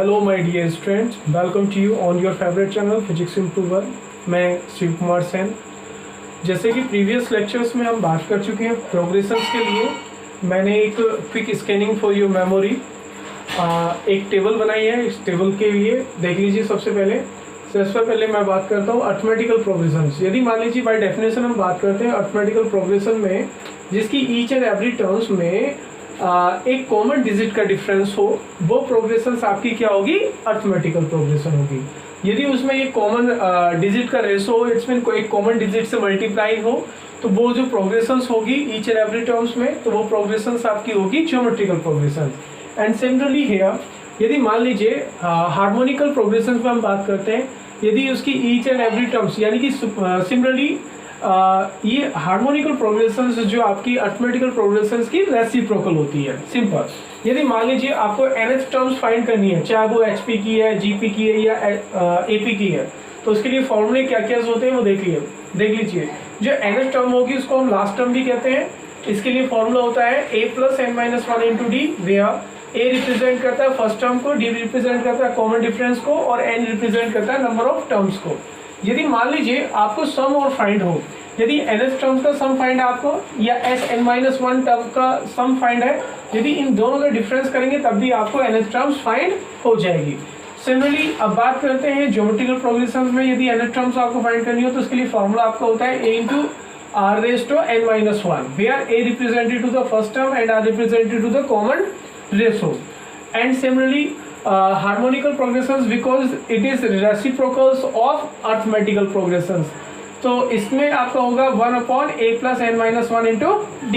Hello my dear students, welcome to you on your favourite channel physics improver. मैं शिव कुमार सेन। जैसे कि previous lectures में हम बात कर चुके हैं प्रोग्रेशंस के लिए, मैंने एक quick scanning for your memory एक टेबल बनाई है। इस टेबल के लिए देख लीजिए। सबसे पहले मैं बात करता हूँ अर्थमेटिकल प्रोग्रेशंस। यदि मान लीजिए बाय डेफिनेशन हम बात करते हैं अर्थमेटिकल प्रोग्रेशन में जिसकी ईच एंड एवरी टर्म्स में एक कॉमन डिजिट का डिफरेंस हो, वो प्रोग्रेशंस आपकी क्या होगी? अर्थमेटिकल प्रोग्रेशन होगी। यदि उसमें एक कॉमन डिजिट का रेशो हो, इट्स मीन एक कॉमन डिजिट से मल्टीप्लाई हो, तो वो जो प्रोग्रेशंस होगी ईच एंड एवरी टर्म्स में, तो वो प्रोग्रेशंस आपकी होगी geometrical progressions. And similarly here यदि मान लीजिए हार्मोनिकल प्रोग्रेशंस में हम बात करते हैं, यदि उसकी ईच एंड एवरी टर्म्स यानी कि सिमिलरली ये हार्मोनिकल प्रोग्रेशंस जो आपकी अर्थमेटिकल प्रोग्रेशंस की रेसिप्रोकल होती है। सिंपल, यदि मान लीजिए आपको nth टर्म्स फाइंड करनी है, चाहे वो HP की है, GP की है या AP की है, तो उसके लिए फॉर्मूले क्या क्या होते हैं वो देख लीजिए। जो nth टर्म होगी उसको हम लास्ट टर्म भी कहते हैं। इसके लिए फॉर्मूला होता है a + n-1 × d, where a represent करता है फर्स्ट टर्म को, d रिप्रेजेंट करता है कॉमन डिफरेंस को और n रिप्रेजेंट करता है नंबर ऑफ टर्म्स को। यदि मान लीजिए आपको सम और फाइंड हो, यदि nth टर्म्स का सम फाइंड है आपको या Sn-1 टर्म का सम फाइंड है, यदि इन दोनों का डिफरेंस करेंगे तब भी आपको nth टर्म्स फाइंड हो जाएगी। सिमिलरली अब बात करते हैं ज्योमेट्रिकल प्रोग्रेशंस में, यदि nth टर्म्स आपको फाइंड करनी हो तो उसके लिए फॉर्मूला आपका होता है a × r⁻n-1, where a represented to the first term and r represented to the common ratio. And similarly harmonical progressions because it is reciprocals of arithmetical progressions, तो इसमें आपका होगा 1/a + n-1 × d।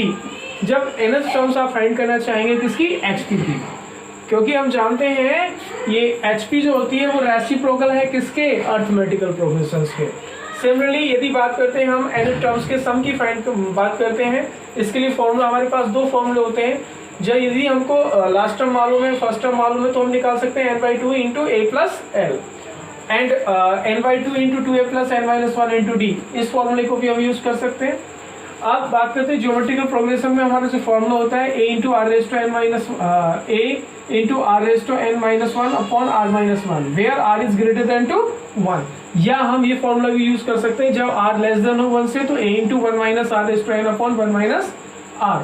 जब nth terms आप find करना चाहेंगे किसकी? HP की, क्योंकि हम जानते हैं ये HP जो होती है वो रेसिप्रोकल है किसके? अर्थमेटिकल प्रोग्रेशंस के। सिमिलरली यदि बात करते हैं हम nth टर्म्स के सम की बात करते हैं, इसके लिए फॉर्मूला हमारे पास दो फॉर्मूले होते हैं। जब यदि हमको लास्ट टर्म मालूम है, फर्स्ट टर्म मालूम है, तो हम निकाल सकते हैं n/2 × a + l and n/2 × 2a + n-1 × d। इस फॉर्मूले को भी हम यूज कर सकते हैं। अब बात करते हैं ज्योमेट्रिकल प्रोग्रेशन में हमारा जो फॉर्मूला होता है a × r⁻n-1/r-1, where r is greater than to 1, या हम ये फॉर्मूला भी यूज कर सकते हैं जब r लेस देन हो 1 से, तो a × 1 - r⁻n/1 - r।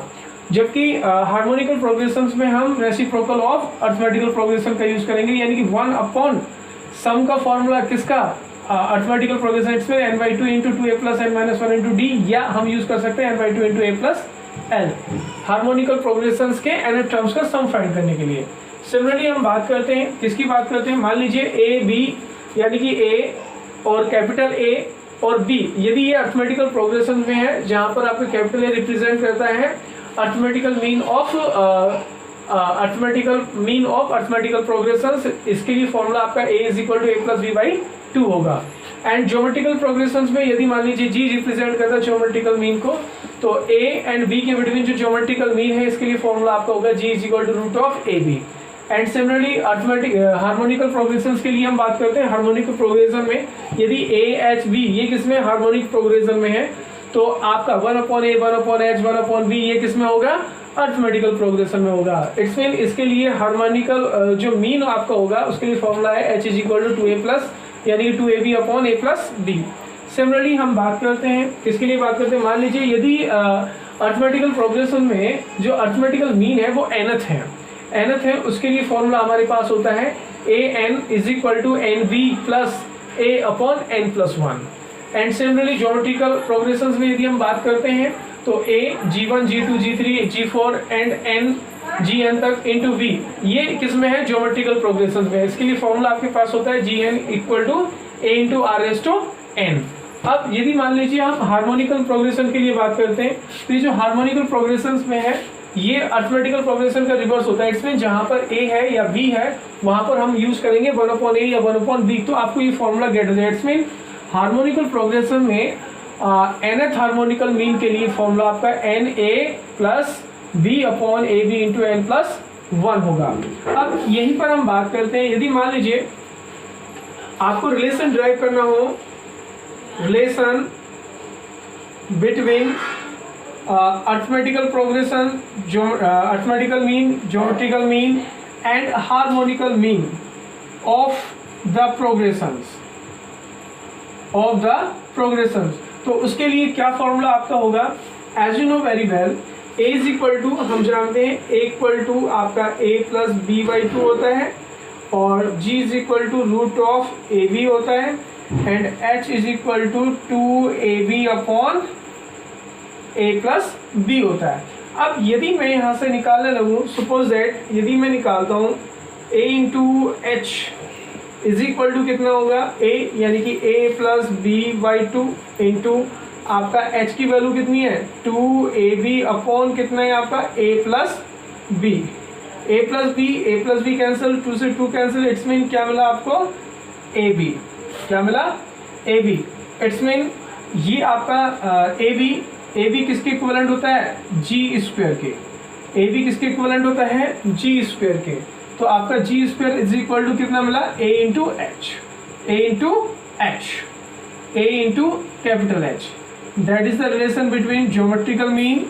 जबकि हार्मोनिकल प्रोग्रेशंस में हम रेसिप्रोकल ऑफ अर्थमेटिकल प्रोग्रेशन का यूज करेंगे, यानी कि 1/ सम का फॉर्मूला किसका? अर्थमेटिकल प्रोग्रेशन, इसमें n/2 × 2a + n-1 × d, या हम यूज कर सकते हैं n/2 × a + l हार्मोनिकल प्रोग्रेशंस के nth टर्म्स का सम फाइंड करने के लिए। सिमिलरली हम बात करते हैं किसकी बात करते हैं? मान लीजिए a b यानी कि a और कैपिटल A और B, यदि ये अर्थमेटिकल प्रोग्रेशन में है जहां पर आपका कैपिटल A रिप्रेजेंट करता है arithmetical mean of arithmetical progressions, इसके लिए फॉर्मूला आपका a = a + b/2 होगा। एंड ज्योमेट्रिकल प्रोग्रेशंस में यदि मान लीजिए g रिप्रेजेंट करता है ज्योमेट्रिकल मीन को, तो a एंड b के बिटवीन जो ज्योमेट्रिकल मीन है इसके लिए फॉर्मूला आपका होगा g = √ab। And similarly harmonical progressions के लिए हम बात करते हैं। हार्मोनिकल प्रोग्रेशन में यदि a h b ये किसमें? हार्मोनिक प्रोग्रेशन में है, तो आपका 1/a 1/h 1/b ये किसमें होगा? अर्थमेटिकल प्रोग्रेशन में होगा। इट्स मीन इसके लिए हार्मोनिकल जो मीन आपका होगा उसके लिए फॉर्मूला है h = 2a+, यानी कि 2ab/a + b। सिमिलरली हम बात करते हैं किसके लिए बात करते हैं? मान लीजिए यदि अर्थमेटिकल प्रोग्रेशन में जो अर्थमेटिकल मीन है वो nth है, उसके लिए फॉर्मूला हमारे पास होता है an = nv + a/n+1। And similarly geometrical progressions में यदि हम बात करते हैं तो a g1 g2 g3 g4 and n gn तक × v, ये किसमें है? ज्योमेट्रिकल प्रोग्रेशंस में। इसके लिए फॉर्मूला आपके पास होता है gn = a × r⁻n। अब यदि मान लीजिए हम हार्मोनिकल प्रोग्रेशन के लिए बात करते हैं, तो ये जो हार्मोनिकल प्रोग्रेशंस में है ये अर्थमेटिकल प्रोग्रेशन का रिवर्स होता है। इसमें जहां पर a है या b है वहां पर हम यूज करेंगे 1/a या 1/b, तो आपको ये फॉर्मूला गेट हो जाए। इट्स मीन हार्मोनिकल प्रोग्रेशन में nth हार्मोनिकल मीन के लिए फॉर्मूला आपका na + b/ab × n+1 होगा। अब यहीं पर हम बात करते हैं, यदि मान लीजिए आपको रिलेशन ड्राइव करना हो, relation between arithmetical progression, arithmetical mean, geometrical mean and harmonical mean, of the progressions. तो उसके लिए क्या फॉर्मूला आपका होगा, as you know very well, a is equal to, हम जानते हैं a इक्वल टू आपका a plus B by two होता है, और g is equal to root of A B होता है, and h is equal to 2ab upon a plus B होता है। अब यदि मैं यहाँ से निकालने लगूँ, सपोज दैट यदि मैं निकालता हूँ a into H is equal to कितना होगा, a यानी कि a plus B by two into आपका h की वैल्यू कितनी है 2ab अपॉन कितना है आपका a plus B. a plus B cancel, 2 से 2 कैंसिल, इट्स मीन क्या मिला आपको ab, क्या मिला ab। इट्स मीन ये आपका ab किसके इक्विवेलेंट होता है g स्क्वायर के, ab किसके इक्विवेलेंट होता है g स्क्वायर के। तो आपका g square is equal to कितना मिला a into H, a into capital H। That is the relation between geometrical mean,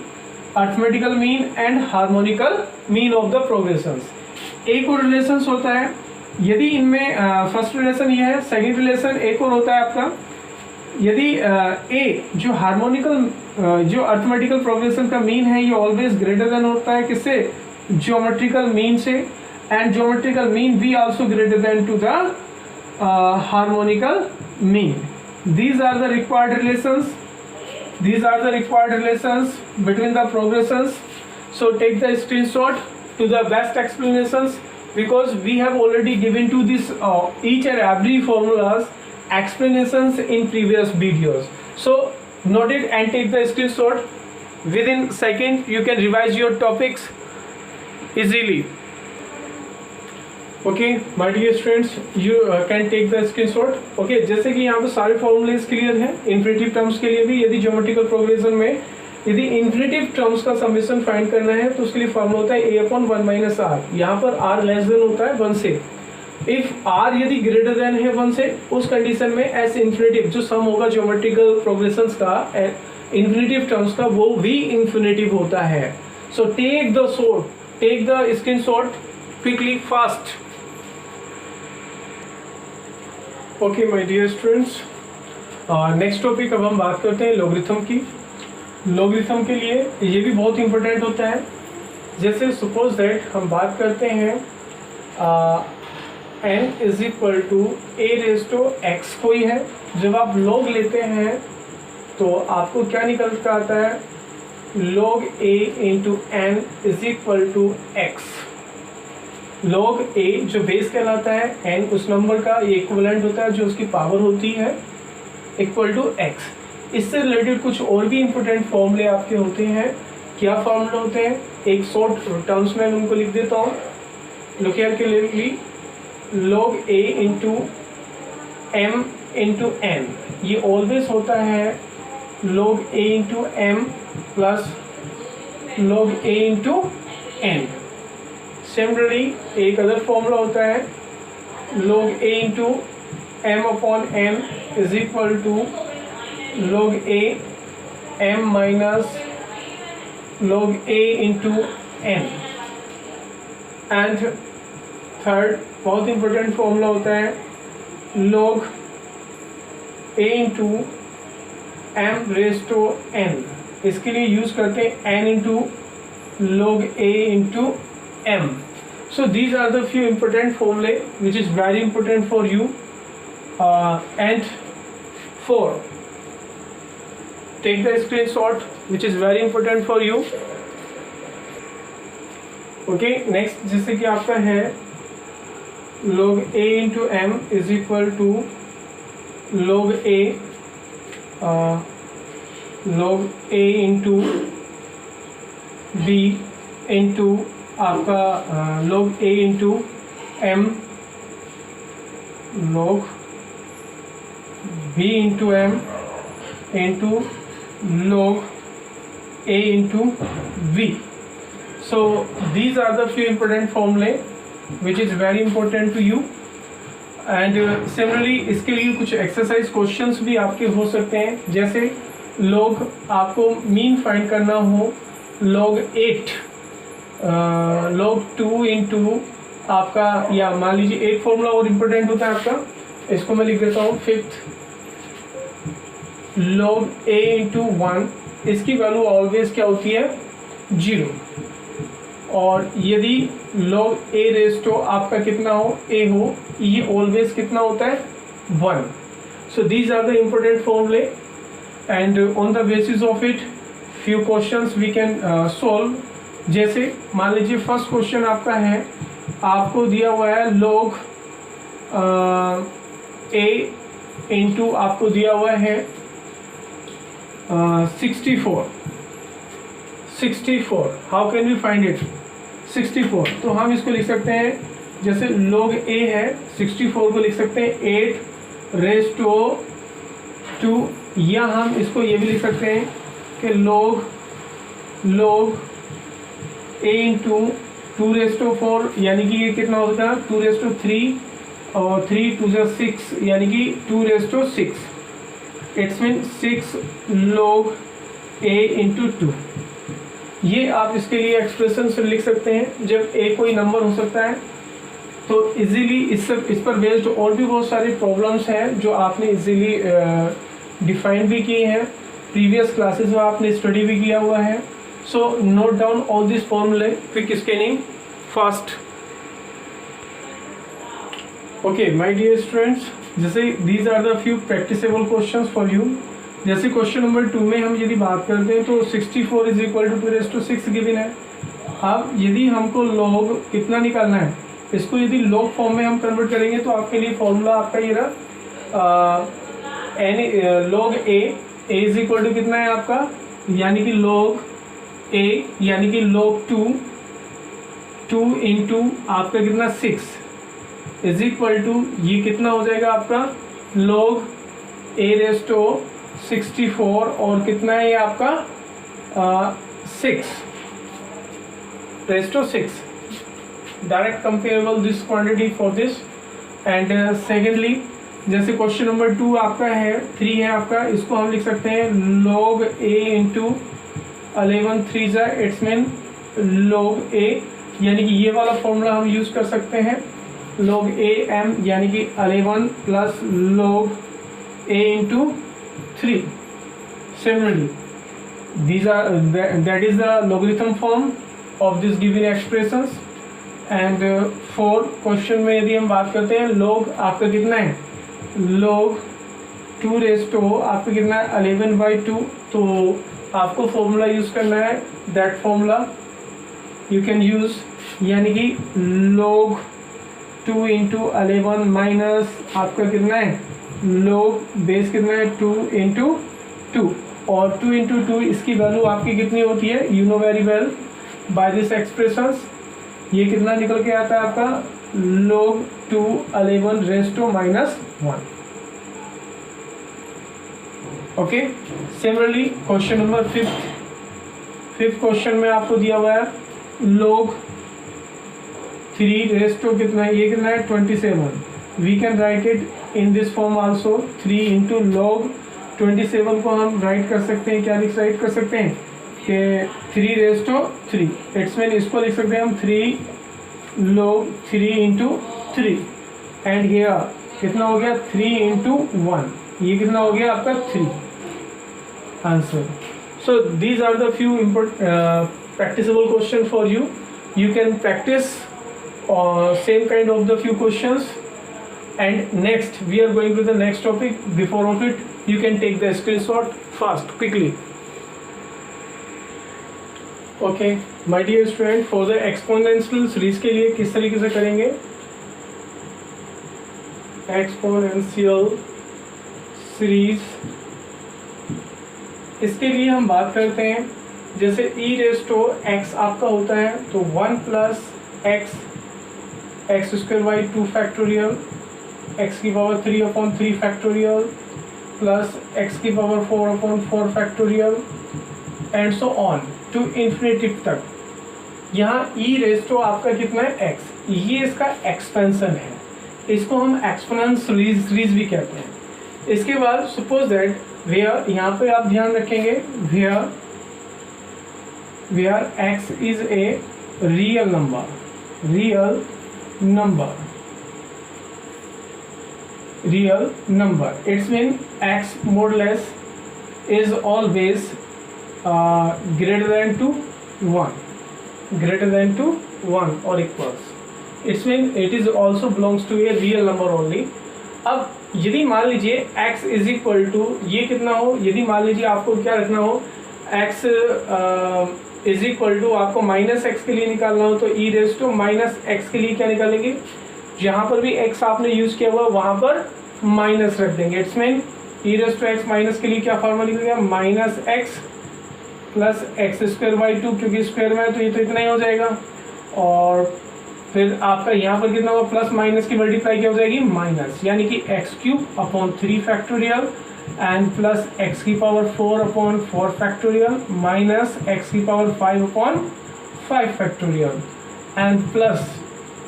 arithmetical mean and harmonical mean of the progressions. एक और रिलेशन होता है, यदि इनमें फर्स्ट रिलेशन ये है, सेकंड रिलेशन एक और होता है आपका, यदि a जो हार्मोनिकल जो अर्थमेटिकल प्रोग्रेशन का मीन है ये ऑलवेज ग्रेटर देन होता है किससे, ज्योमेट्रिकल मीन से, एंड ज्योमेट्रिकल मीन भी also greater than to the harmonical mean. These are the required relations. These are the required relations between the progressions. So take the screenshot to the best explanations, because we have already given to this each and every formulas explanations in previous videos. So note it and take the screenshot. Within second you can revise your topics easily. Okay my dear students, you can take the screenshot. Okay, जैसे कि यहाँ पे सारे formulae clear हैं infinitive terms के लिए भी। यदि ज्योमेट्रिकल प्रोग्रेशन में यदि इन्फिनिटिव टर्म्स का समेशन फाइंड करना है तो उसके लिए फॉर्मूला होता है a अपॉन 1 माइनस आर। यहाँ पर r लेस देन होता है 1 से। इफ r यदि ग्रेटर देन है 1 से, उस कंडीशन में एस इन्फिनिटिव जो सम होगा ज्योमेट्रिकल प्रोग्रेशंस का इन्फिनिटिव टर्म्स का, वो भी इन्फिनिटिव होता है। So take the screenshot quickly, fast. Okay my dear students, next topic अब हम बात करते हैं लॉगरिथम की। लॉगरिथम के लिए ये भी बहुत इंपॉर्टेंट होता है। जैसे सपोज दैट हम बात करते हैं n is equal to a raise to x कोई है। जब आप log लेते हैं तो आपको क्या निकल कर आता है, log a into n is equal to x। log a जो बेस कहलाता है, n उस नंबर का ये इक्विवेलेंट होता है जो उसकी पावर होती है, इक्वल टू x। इससे रिलेटेड कुछ और भी इंपॉर्टेंट फॉर्मूले आपके होते हैं। क्या फॉर्मूले होते हैं, एक शॉर्ट टर्म्स में उनको लिख देता हूँ। Look here carefully, log a into m into n, ये ऑलवेज होता है log a into m plus log a into n। Similarly एक अदर फॉर्मूला होता है log a into m upon m is equal to log a m minus log a into n। And third बहुत important formula होता है log a into m raise to n। इसके लिए use करते हैं n into log a into m। So these are the few important formulae which is very important for you. And 4, take the screenshot which is very important for you. Okay, next जैसे कि आपका है log a into m is equal to log a into b into आपका log a into m, log b into m into log a into v। So these are the few important formulae which is very important to you. And similarly इसके लिए कुछ exercise questions भी आपके हो सकते हैं। जैसे log आपको मीन फाइंड करना हो, log 8 log 2 इंटू आपका, या मान लीजिए एक फॉर्मूला और इम्पोर्टेंट होता है आपका, इसको मैं लिख देता हूँ 5th log a इंटू 1, इसकी वैल्यू ऑलवेज क्या होती है 0, और यदि log a रेज टू आपका कितना हो a हो, ये ऑलवेज कितना होता है 1. So these are the important फॉर्मूले and on the basis of it few questions we can solve. जैसे मान लीजिए फर्स्ट क्वेश्चन आपका है, आपको दिया हुआ है log a इंटू आपको दिया हुआ है 64. How can we find it 64? तो हम इसको लिख सकते हैं, जैसे log a है 64 को लिख सकते हैं 8 रेज टू 2, या हम इसको ये भी लिख सकते हैं कि log a into 2 raise to 4, यानी कि ये कितना होता है 2 रेज टू 3, और 3 2 से 6, यानी कि 2 raise to 6. It's mean 6 log a into 2. ये आप इसके लिए एक्सप्रेशन से लिख सकते हैं. जब a कोई नंबर हो सकता है तो इजीली इस पर बेस्ड और भी बहुत सारी प्रॉब्लम्स हैं जो आपने इजीली डिफाइन भी किए हैं, प्रीवियस क्लासेस में आपने स्टडी भी किया हुआ है. So note down all this फॉर्मूले, quick scanning fast. Okay my dear students, जैसे these are the few practicable questions for you. जैसे क्वेश्चन नंबर 2 में हम यदि बात करते हैं तो 64 is equal to 2 raise to 6 given है. अब यदि हमको log कितना निकालना है, इसको यदि log फॉर्म में हम कन्वर्ट करेंगे तो आपके लिए फॉर्मूला आपका ये रहा log a is equal to कितना है आपका, यानी कि log a यानी कि log 2 इंटू आपका कितना 6 इज इक्वल टू, ये कितना हो जाएगा आपका log a रेज टू 64, और कितना है ये आपका 6 raise to 6. Direct comparable this quantity for this. And secondly, जैसे क्वेश्चन नंबर 2 आपका है 3 है आपका, इसको हम लिख सकते हैं log a इंटू 11 3 जा, इट्स मीन log a, यानी कि ये वाला फॉर्मूला हम यूज़ कर सकते हैं log a m, यानी कि 11 plus log a into 3. Similarly, that is the logarithm form of this given expressions. And for question में यदि हम बात करते हैं, log आपका कितना है log 2 रेज टू आपका कितना है 11/2. तो आपको फॉर्मूला यूज़ करना है, that formula you can use, यानी कि log 2 इंटू 11 माइनस आपका कितना है log बेस कितना है 2 इंटू 2, और 2 इंटू 2 इसकी वैल्यू आपकी कितनी होती है, you know very well by this expressions. ये कितना निकल के आता है आपका log 2 11 raise to -1. Okay. Similarly question number 5 question में आपको दिया हुआ है log 3 रेज टू कितना है, ये कितना है 27. We can write it in this form also, 3 into log 27 को हम राइट कर सकते हैं, क्या राइट कर सकते हैं कि 3 रेज टू 3. इट्स मीन इसको लिख सकते हैं हम 3 log 3 इंटू 3, एंड हियर कितना हो गया 3 इंटू 1, ये कितना हो गया आपका 3 answer. So these are the few practicable question for you. You can practice same kind of the few questions. And next we are going to the next topic. Before of it, you can take the screenshot fast, quickly. Okay, my dear student, for the exponential series के लिए किस तरीके से करेंगे, exponential series, इसके लिए हम बात करते हैं, जैसे e रेज टू x आपका होता है तो 1 plus x square by 2 factorial, x की पावर 3/3 फैक्टोरियल प्लस x की power 4/4 factorial and so on to infinity तक. यहाँ e रेज टू आपका कितना है x, ये इसका एक्सपेंशन है, इसको हम एक्सपोनेंशियल सीरीज भी कहते हैं. इसके बाद सपोज दैट वेयर, यहाँ पे आप ध्यान रखेंगे where x is a real number number. Real number. It's mean x more or less is always greater than to 1, greater than to 1 or equals. It's mean it is also belongs to a real number only. अब यदि मान लीजिए x is equal to ये कितना हो, यदि मान लीजिए आपको क्या रखना हो, x इज इक्वल टू आपको माइनस एक्स के लिए निकालना हो, तो ई रेज टू माइनस एक्स के लिए क्या निकालेंगे, जहाँ पर भी x आपने यूज किया हुआ वहाँ पर माइनस रख देंगे. It's mean E raise to X minus के लिए क्या फॉर्मूला निकलेगा, minus X plus X square by two, क्योंकि स्क्वायर में है तो ये तो इतना ही हो जाएगा. और फिर आपका यहाँ पर कितना होगा, प्लस माइनस की मल्टीप्लाई क्या हो जाएगी, माइनस, यानी कि x cube upon 3 factorial and plus x की power 4 upon 4 factorial minus x की power 5 upon 5 factorial and plus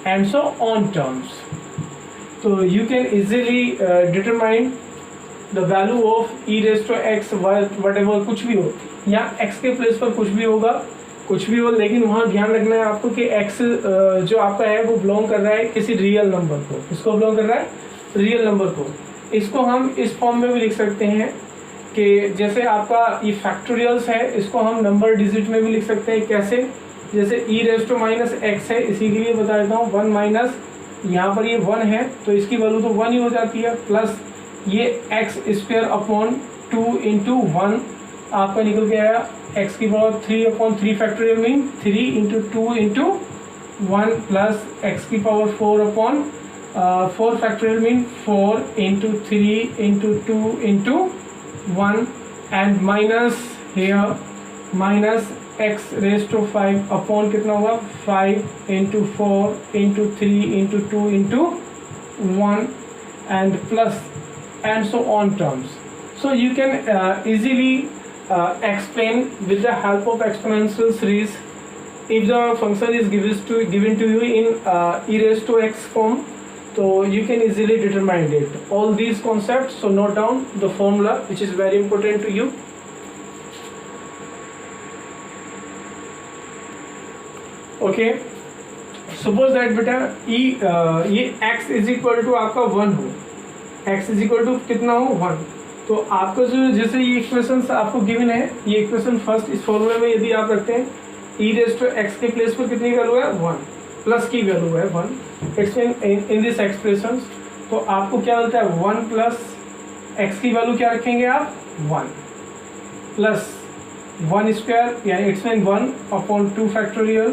and so on terms. तो you can easily determine the value of e raise to x whatever, कुछ भी हो, यहाँ x के place पर कुछ भी होगा, कुछ भी हो, लेकिन वहाँ ध्यान रखना है आपको कि x जो आपका है वो बिलोंग कर रहा है किसी रियल नंबर को. इसको बिलोंग कर रहा है रियल नंबर को. इसको हम इस फॉर्म में भी लिख सकते हैं कि जैसे आपका ये फैक्टोरियल्स है, इसको हम नंबर डिजिट में भी लिख सकते हैं. कैसे, जैसे ई रेज टू माइनस एक्स है, इसी के लिए बता देता हूँ, 1 माइनस यहाँ पर ये 1 है तो इसकी वैल्यू तो 1 ही हो जाती है, प्लस ये एक्स स्क्वायर अपॉन 2 इंटू 1 आपका निकल के आया x की power 3 upon 3 factorial mean 3 into 2 into 1 plus x की power 4 upon 4 factorial mean 4 into 3 into 2 into 1 and minus here minus x raise to 5 upon कितना होगा, 5 into 4 into 3 into 2 into 1 and plus and so on terms. So you can easily explain with the help of exponential series if the function is given to you in e raised to x form, so you can easily determine it. All these concepts, so note down the formula which is very important to you. Okay, suppose that बेटा ये x is equal to आपका 1 हो, x is equal to कितना हो, 1. तो आपका जो जैसे ये इक्वेशन आपको गिवन है, ये इक्वेशन फर्स्ट इस फॉर्मूले में यदि आप रखते हैं ई रेज टू एक्स के प्लेस पर कितनी वैल्यू है, 1, प्लस की वैल्यू है 1. इट्स इन दिस एक्सप्रेशन तो आपको क्या मिलता है, 1 प्लस एक्स की वैल्यू क्या रखेंगे आप, 1 प्लस 1 स्क्वायर यानी it's mean 1 upon 2 factorial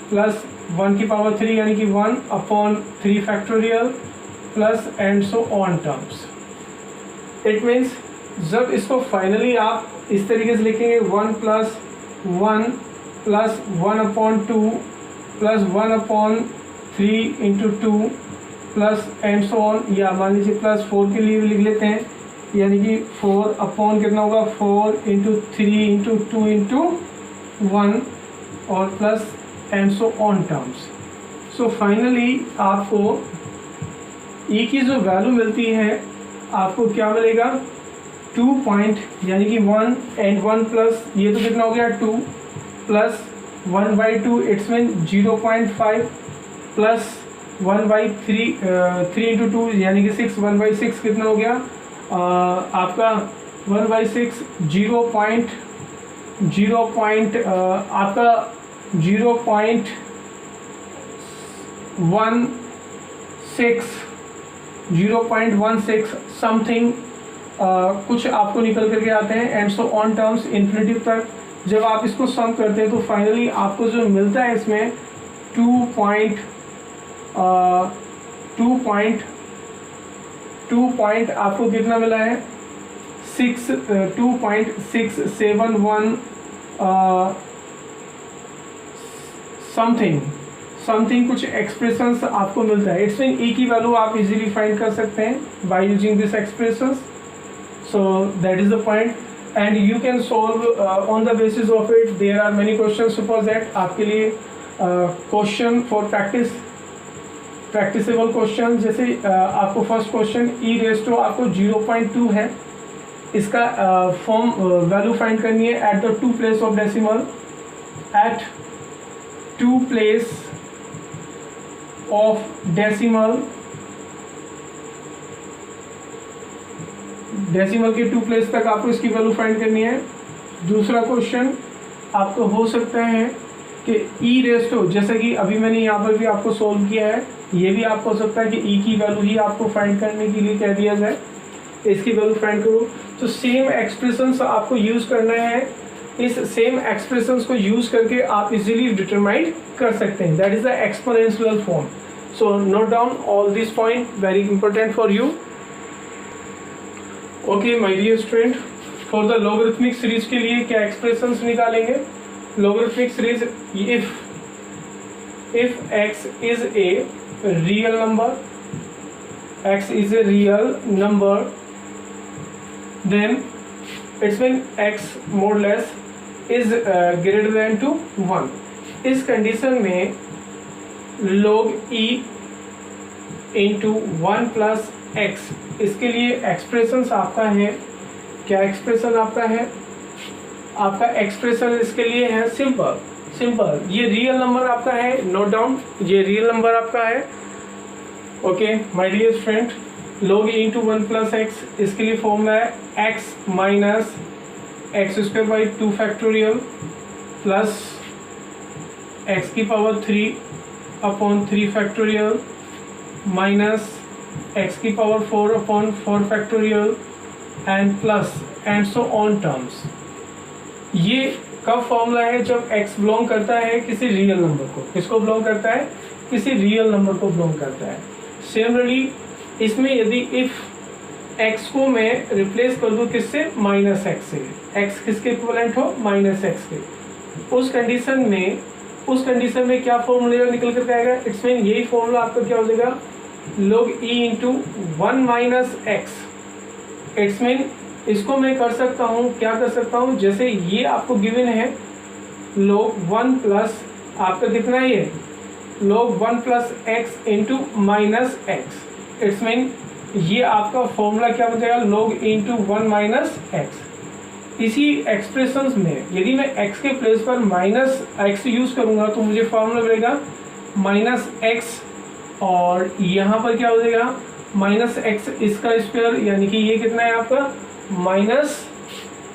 plus 1 की पावर 3 यानी कि 1 upon 3 factorial plus and so on terms. It means जब इसको फाइनली आप इस तरीके से लिखेंगे 1 plus 1 plus 1 upon 2 plus 1 upon 3 into 2 plus and so on, या मान लीजिए प्लस 4 के लिए भी लिख लेते हैं, यानी कि 4 अपॉन कितना होगा, 4 इंटू 3 इंटू 2 इंटू 1 और plus and so on terms. So finally आपको ई की जो वैल्यू मिलती है आपको क्या मिलेगा, 2 पॉइंट यानी कि 1 एंड 1 प्लस ये तो कितना हो गया 2 plus 1/2 it's mean 0.5 plus 1/3 3 into 2 यानी कि 6 1/6 कितना हो गया आपका 1/6 आपका 0.16 समथिंग कुछ आपको निकल करके आते हैं and so on terms infinitive तक. जब आप इसको सम करते हैं तो फाइनली आपको जो मिलता है इसमें 2 पॉइंट आपको कितना मिला है 2.671 समथिंग कुछ एक्सप्रेशंस आपको मिलता है. इट्स मीन ई की वैल्यू आप इजीली फाइंड कर सकते हैं by using this expressions. So that is the point and you can solve on the basis of it. There are many question. Suppose that आपके लिए क्वेश्चन फॉर प्रैक्टिसेबल क्वेश्चन, जैसे आपको first question E raise to आपको 0.2 है, इसका form value find करनी है at the 2 place of decimal. At 2 place of decimal के 2 प्लेस तक आपको इसकी वैल्यू फाइंड करनी है। दूसरा क्वेश्चन आपको हो सकता है कि ई रेस्टो, जैसे कि अभी मैंने यहाँ पर भी आपको सोल्व किया है, ये भी आपको हो सकता है कि ई की वैल्यू ही आपको फाइंड करने के लिए कह दिया जाए, इसकी वैल्यू फाइंड करो। तो सेम एक्सप्रेशंस आपको यूज़ करना है, इस सेम एक्सप्रेशंस को यूज़ करके आप इजीली डिटरमाइन कर सकते हैं, that is the exponential form. So note down all this point, very important for you. Okay my dear student, for the logarithmic series के लिए क्या एक्सप्रेशंस निकालेंगे? Logarithmic series, if x is a real number, x is a real number, then it's when x more less is greater than to 1। इस condition में log e into 1 plus x, इसके लिए expression आपका है, क्या expression आपका है? आपका एक्सप्रेशन इसके लिए है सिंपल, ये रियल नंबर आपका है, नोट डाउन, ये रियल नंबर आपका है। Okay my dear student, log e into 1 plus x, इसके लिए फॉर्मूला है x minus x square by 2 factorial plus x की power 3 upon 3 factorial minus x की power 4 upon 4 factorial and plus and so on terms. ये कब formula है? जब x belong करता है किसी रियल नंबर को। किसको बिलोंग करता है? किसी रियल नंबर को बिलोंग करता है। सिमिलरली इसमें यदि इफ x को मैं रिप्लेस कर दूं किससे? माइनस एक्स से, x किसके इक्विवेलेंट हो? माइनस एक्स के। उस कंडीशन में क्या फॉर्मूला निकल कर आएगा? इट्स मीन यही फॉर्मूला आपका क्या हो जाएगा? log e into 1 minus x. It's mean इसको मैं कर सकता हूँ, क्या कर सकता हूँ, जैसे ये आपको गिवन है log 1 प्लस आपका कितना है ये? log 1 plus x into minus x. It's mean ये आपका फॉर्मूला क्या बन जाएगा? log into 1 minus x. इसी एक्सप्रेशंस में यदि मैं x के प्लेस पर माइनस एक्स यूज़ करूँगा तो मुझे फॉर्मूला मिलेगा माइनस एक्स, और यहाँ पर क्या हो जाएगा? माइनस एक्स इसका स्क्वायर, यानी कि ये कितना है आपका? Minus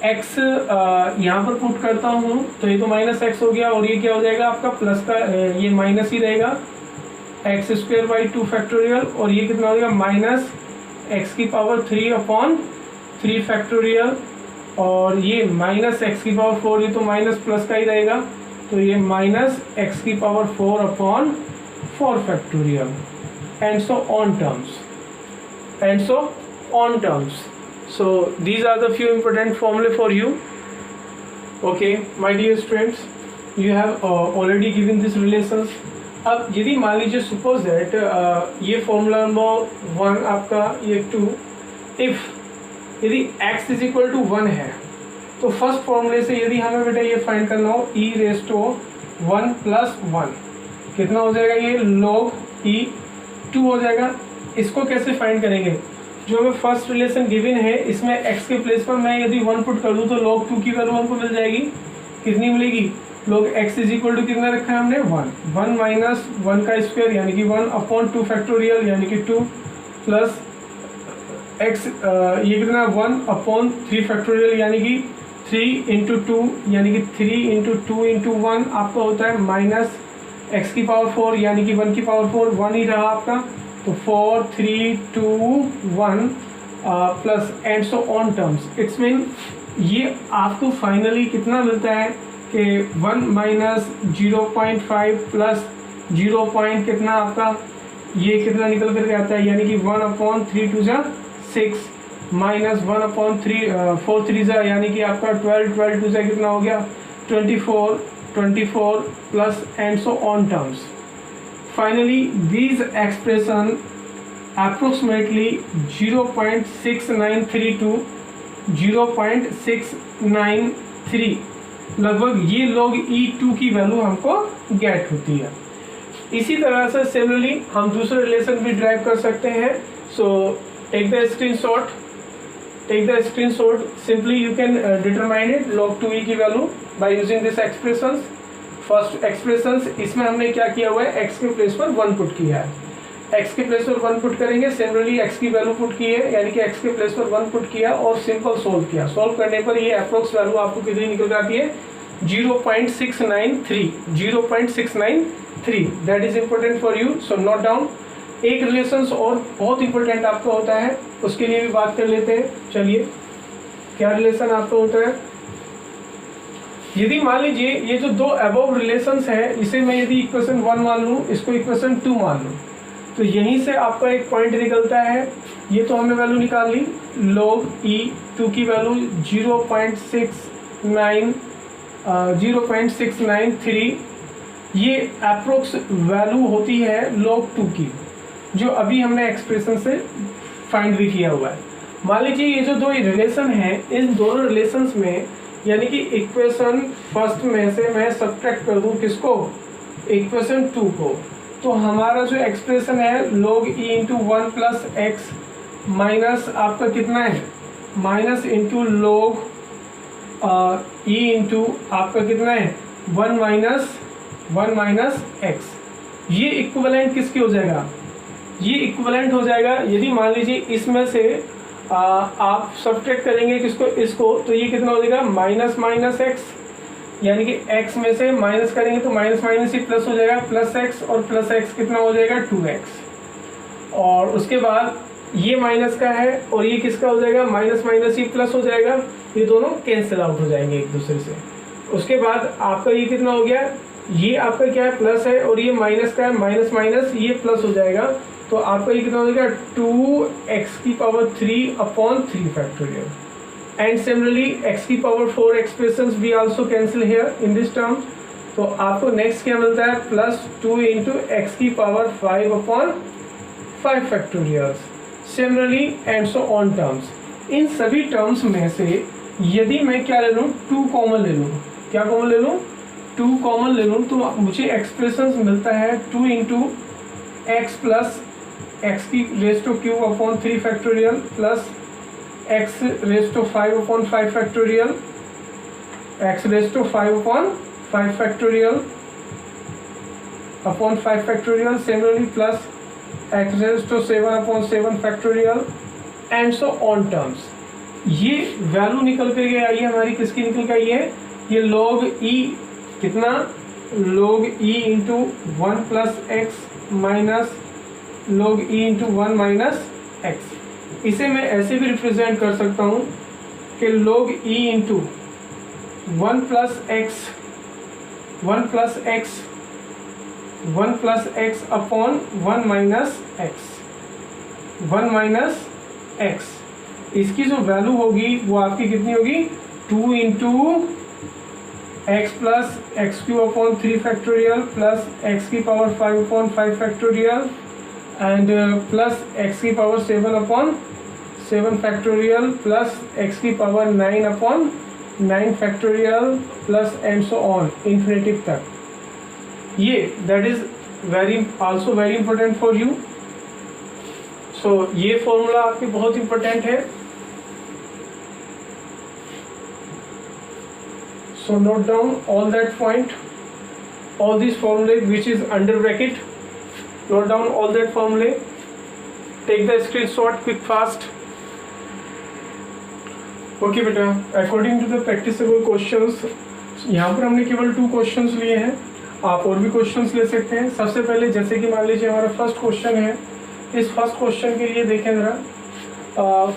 x. यहाँ पर पुट करता हूँ तो ये तो माइनस एक्स हो गया, और ये क्या हो जाएगा आपका? प्लस का ये माइनस ही रहेगा, एक्स स्क्वायर बाई 2 फैक्टोरियल, और ये कितना हो जाएगा? माइनस एक्स की पावर 3 अपॉन 3 फैक्टोरियल, और ये माइनस एक्स की पावर 4, ये तो माइनस प्लस का ही रहेगा, तो ये माइनस एक्स की power 4 upon 4 factorial and so on terms. So these are the few important formulae for you. Okay, my dear students, you have already given these relations. अब यदि मान लीजिए suppose that ये formula नंबर 1 आपका, ये 2, if यदि x is equal to 1 है तो फर्स्ट फॉर्मूले से यदि हमें बेटा ये फाइंड करना हो e रेज़ टू 1 प्लस 1, कितना हो जाएगा? ये log e 2 हो जाएगा। इसको कैसे फाइंड करेंगे? जो हमें फर्स्ट रिलेशन गिवन है इसमें x के प्लेस पर मैं यदि 1 पुट कर दूं तो log 2 की वैल्यू हमको मिल जाएगी, कितनी मिलेगी? log x is equal to कितना रखा है हमने? 1 माइनस 1 का स्क्वायर यानी कि 1 अपॉन 2 फैक्टोरियल यानी कि 2 प्लस x ये कितना? 1 अपॉन 3 फैक्टोरियल यानी कि 3 इंटू 2 यानी कि 3 इंटू 2 इंटू 1 आपका होता है माइनस x की पावर 4 यानी कि 1 की पावर 4, 1 ही रहा आपका, तो 4 3 2 1 plus and so on terms. It's mean ये आपको फाइनली कितना मिलता है कि 1 माइनस 0.5 प्लस 0 पॉइंट कितना आपका, ये कितना निकल करके आता है? यानी कि 1 अपॉन 3 2 जा 6 माइनस 1 अपॉन 3 4 3 जा यानी कि आपका 12 12 2 जा कितना हो गया? 24 plus and so on terms. Finally, these expression approximately 0.6932 0.693 लगभग ये log e2 की वैल्यू हमको गेट होती है। इसी तरह से सिमिलरली हम दूसरे रिलेशन भी ड्राइव कर सकते हैं। So take the screenshot, simply you can determine it log 2e की value by using this expressions. First expression, इसमें हमने क्या किया हुआ है, x के प्लेस पर 1 पुट किया है, x के प्लेस पर 1 पुट करेंगे, सिमिलरली x की वैल्यू पुट की है, यानी कि x के प्लेस पर 1 पुट किया और सिंपल सोल्व किया। सोल्व करने पर ये अप्रोक्स वैल्यू आपको कितनी निकल के आती है, 0.693 that is important for you, so note down. एक रिलेशंस और बहुत इंपॉर्टेंट आपका होता है, उसके लिए भी बात कर लेते हैं। चलिए, क्या रिलेशन आपका होता है, यदि मान लीजिए ये जो दो अबव रिलेशंस है, इसे मैं यदि इक्वेशन 1 मान लूँ, इसको इक्वेशन 2 मान लूँ, तो यहीं से आपका एक पॉइंट निकलता है। ये तो हमने वैल्यू निकाल ली, log e2 की वैल्यू 0.693, ये अप्रोक्स वैल्यू होती है log 2 की, जो अभी हमने एक्सप्रेशन से फाइंड भी किया हुआ है। मान लीजिए ये जो दो रिलेशन हैं, इन दोनों रिलेशंस में, यानी कि इक्वेशन फर्स्ट में से मैं सब्ट्रैक्ट कर दूं किसको, इक्वेशन 2 को, तो हमारा जो एक्सप्रेशन है log e into 1 plus x minus आपका कितना है, minus into log e into आपका कितना है 1 माइनस एक्स, ये इक्विवेलेंट किसकी हो जाएगा, ये इक्विवेलेंट हो जाएगा। यदि मान लीजिए इसमें से आप सब्ट्रैक्ट करेंगे किसको, इसको, तो ये कितना हो जाएगा, माइनस एक्स, यानी कि x में से माइनस करेंगे तो माइनस माइनस ही प्लस हो जाएगा, प्लस एक्स, और प्लस एक्स कितना हो जाएगा 2x, और उसके बाद ये माइनस का है और ये किसका हो जाएगा, माइनस माइनस ही प्लस हो जाएगा, ये दोनों कैंसिल आउट हो जाएंगे एक दूसरे से। उसके बाद आपका ये कितना हो गया, ये आपका क्या है, प्लस है, और ये माइनस का है, माइनस माइनस ये प्लस हो जाएगा, तो आपका ये कितना हो जाएगा 2x³ upon 3 factorial. And similarly x⁴ expressions भी also cancel here in this term, तो आपको नेक्स्ट क्या मिलता है, plus 2 into x⁵ upon 5 factorials. Similarly and so on terms, इन सभी टर्म्स में से यदि मैं क्या ले लूँ, 2 कॉमन ले लूँ, क्या कॉमन ले लूँ, 2 कॉमन ले लूँ, तो मुझे एक्सप्रेशंस मिलता है 2 into x plus x³ upon 3 factorial plus x⁵ upon 5 factorial, x⁵ upon 5 factorial upon 5 factorial, similarly plus x⁷ upon 7 factorial and so on terms. ये वैल्यू निकल के आई है हमारी, किसकी निकल के आई है, ये log e कितना, log e into 1 plus x minus log e into 1 minus x. इसे मैं ऐसे भी रिप्रेजेंट कर सकता हूँ कि log e into 1 plus x upon 1 minus x, इसकी जो वैल्यू होगी वो आपकी कितनी होगी, 2 into x plus x³ upon 3 factorial plus x⁵ upon 5 factorial and plus x⁵ upon 7 factorial plus x⁹ upon 9 factorial plus and so on infinitive तक। ये that is also very important for you. So ये formula आपके बहुत important है, so note down all that point, all these formulae which is under bracket, note down all that formulae, take the screenshot quick fast। Okay बेटा, according to the practicable questions, यहाँ पर हमने केवल 2 questions लिए हैं, आप और भी क्वेश्चंस ले सकते हैं। सबसे पहले जैसे कि मान लीजिए हमारा फर्स्ट क्वेश्चन है, इस फर्स्ट क्वेश्चन के लिए देखें ज़रा।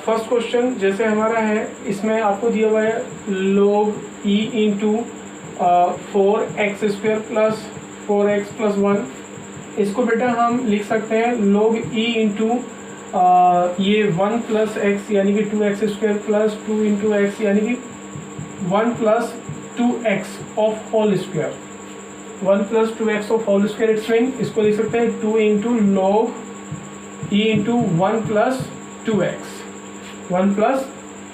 फर्स्ट क्वेश्चन जैसे हमारा है, इसमें आपको दिया हुआ है log e into 4x² plus 4x plus 1। इसको बेटा हम लिख सकते हैं log e इंटू ये 1 प्लस एक्स यानी कि 2x² प्लस 2 इंटू एक्स यानी कि 1 plus 2x of whole square, 1 plus 2x of whole square it's mean, इसको लिख सकते हैं 2 into log e into 1 plus 2x, 1 plus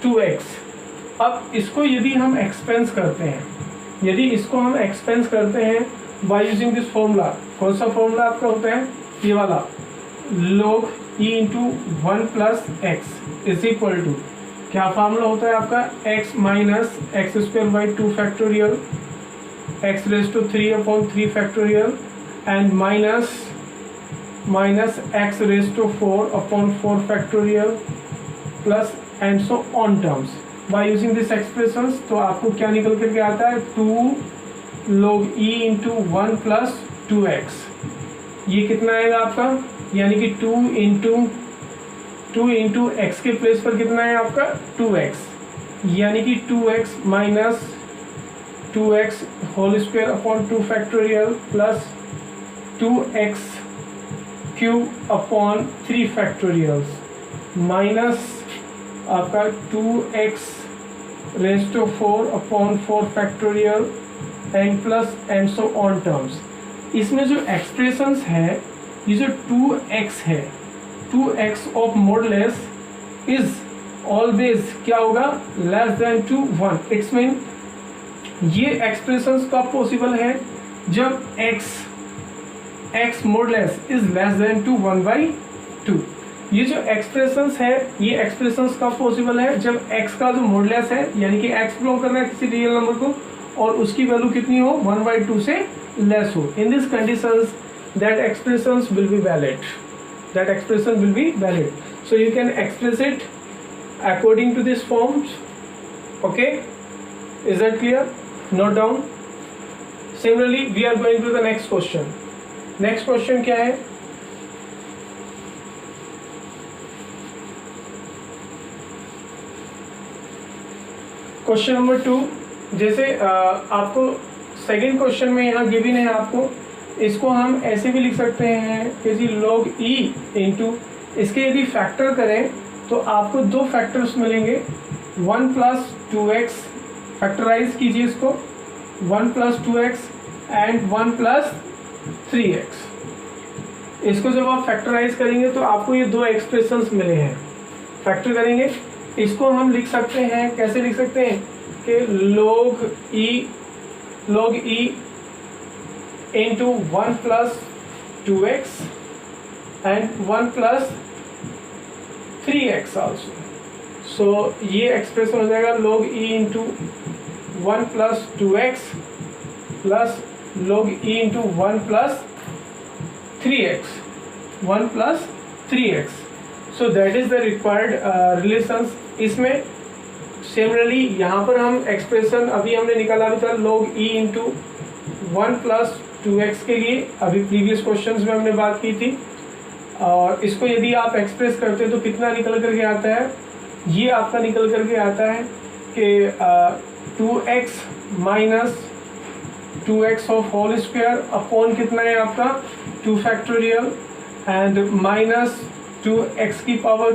2x। अब इसको यदि हम एक्सपेंस करते हैं, बाय यूजिंग दिस फॉर्मूला, कौन सा फॉर्मूला आपका होता है, ये वाला log e into 1 plus X is equal to, क्या फार्मूला होता है आपका, x minus x² by 2 factorial x raised to 3 upon 3 factorial and minus x raised to 4 upon 4 factorial plus and so on terms. By using this expressions तो आपको क्या निकल करके आता है 2 log e into 1 plus 2x. ये कितना आएगा आपका, यानी कि 2 इंटू एक्स के प्लेस पर कितना है आपका 2x, यानी कि 2x minus 2x whole square upon 2 factorial plus 2x cube upon 3 factorials minus आपका 2x raise to 4 upon 4 factorial and plus and so on terms. इसमें जो एक्सप्रेशंस है, ये जो 2x है, 2x of modulus is always क्या होगा less than to 1. It's mean ये एक्सप्रेशंस कब पॉसिबल है, जब x modulus is less than to 1/2. ये जो एक्सप्रेशंस है, ये एक्सप्रेशंस कब पॉसिबल है, जब x का जो मॉडुलस है, यानी कि x बिलोंग कर रहा है किसी रियल नंबर को और उसकी वैल्यू कितनी हो 1/2 से लेस हो. In this conditions that expressions will be valid. That expression will be valid. So you can express it according to this forms. Okay, is that clear? Note down. Similarly, we are going to the next question. Next question क्या है? Question number 2. जैसे आपको second question में यहाँ given है आपको, इसको हम ऐसे भी लिख सकते हैं कि जी log e इंटू इसके यदि फैक्टर करें तो आपको दो फैक्टर्स मिलेंगे, 1 प्लस 2x, फैक्टराइज कीजिए इसको, 1 plus 2x and 1 plus 3x. इसको जब आप फैक्टराइज करेंगे तो आपको ये दो एक्सप्रेशंस मिले हैं. फैक्टर करेंगे, इसको हम लिख सकते हैं, कैसे लिख सकते हैं कि log e into 1 plus 2x and 1 plus 3x also. So ये एक्सप्रेशन हो जाएगा log e into 1 plus 2x plus log e into 1 plus 3x, 1 plus 3x. So that is the required relations. इसमें सिमिलरली यहाँ पर हम expression अभी हमने निकाला भी था log e into 1 plus 2x के लिए, अभी प्रीवियस क्वेश्चंस में हमने बात की थी. और इसको यदि आप एक्सप्रेस करते हैं तो कितना निकल करके आता है, ये आपका निकल करके आता है कि 2x minus 2x of whole square upon कितना है आपका 2 फैक्टोरियल एंड माइनस 2x की power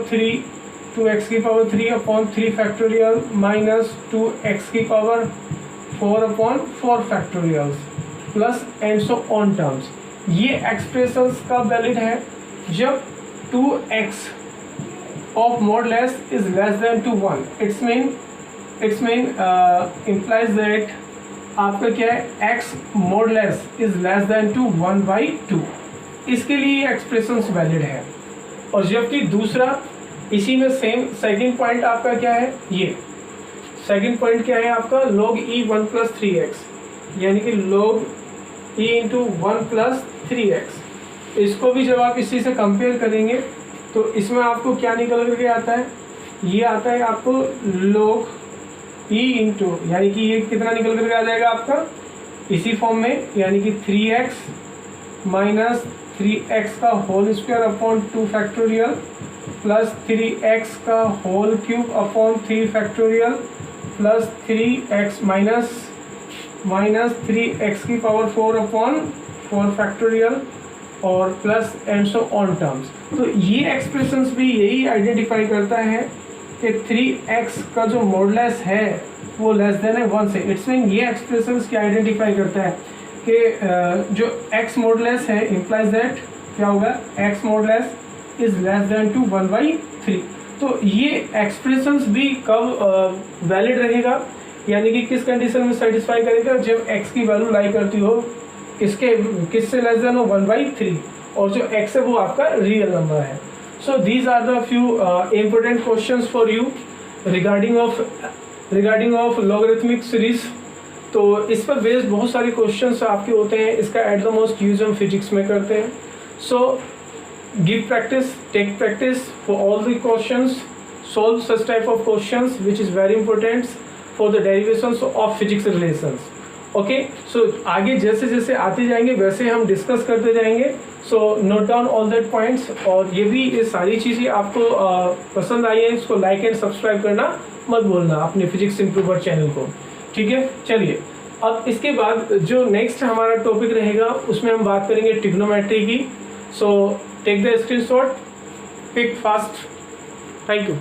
3 upon 3 factorial minus 2x की power 4 upon 4 factorials plus and so on terms. ये एक्सप्रेशंस का वैलिड है जब 2x of modulus is less than to 1. It's mean implies that आपका क्या है x modulus is less than to 1/2. इसके लिए एक्सप्रेशंस वैलिड है. और जबकि दूसरा इसी में सेम सेकंड पॉइंट आपका क्या है, ये सेकंड पॉइंट क्या है आपका log e 1 plus 3x, यानी कि log e into 1 plus 3x. इसको भी जब आप इसी से कंपेयर करेंगे तो इसमें आपको क्या निकल करके आता है, ये आता है आपको log e into, यानी कि ये कितना निकल करके आ जाएगा आपका इसी फॉर्म में, यानी कि 3x माइनस 3x का whole square upon 2 factorial plus 3x का whole cube upon 3 factorial plus 3x minus 3x की पावर 4 अपॉन 4 फैक्टोरियल और plus and so on terms. तो ये एक्सप्रेशंस भी यही आइडेंटिफाई करता है कि 3x का जो मॉडुलस है वो लेस देन है 1 से. इट्स मीन ये एक्सप्रेशंस क्या आइडेंटिफाई करता है कि जो x मॉडुलस है इम्प्लाइज दैट क्या होगा x modulus is less than to 1/3. तो ये एक्सप्रेशंस भी कब वैलिड रहेगा, यानी कि किस कंडीशन में सेटिस्फाई करेगा, जब x की वैल्यू लाई करती हो किससे लेस देन हो 1/3 और जो x है वो आपका रियल नंबर है. So these are the few important questions for you regarding of logarithmic series. तो इस पर बेस्ड बहुत सारे क्वेश्चंस आपके होते हैं, इसका एट द मोस्ट यूज हम फिजिक्स में करते हैं। So give practice, take practice for all the questions, solve such type of questions which is very important for the derivations of physics relations. Okay, so आगे जैसे जैसे आते जाएंगे वैसे हम डिस्कस करते जाएंगे। So note down all that points, और ये भी ये सारी चीज़ें आपको पसंद आई है, इसको लाइक एंड सब्सक्राइब करना मत भूलना अपने फिजिक्स इम्प्रूवर चैनल को। ठीक है, चलिए अब इसके बाद जो नेक्स्ट हमारा टॉपिक रहेगा उसमें हम बात करेंगे ट्रिग्नोमेट्री की। So take the screenshot, pick fast. Thank you.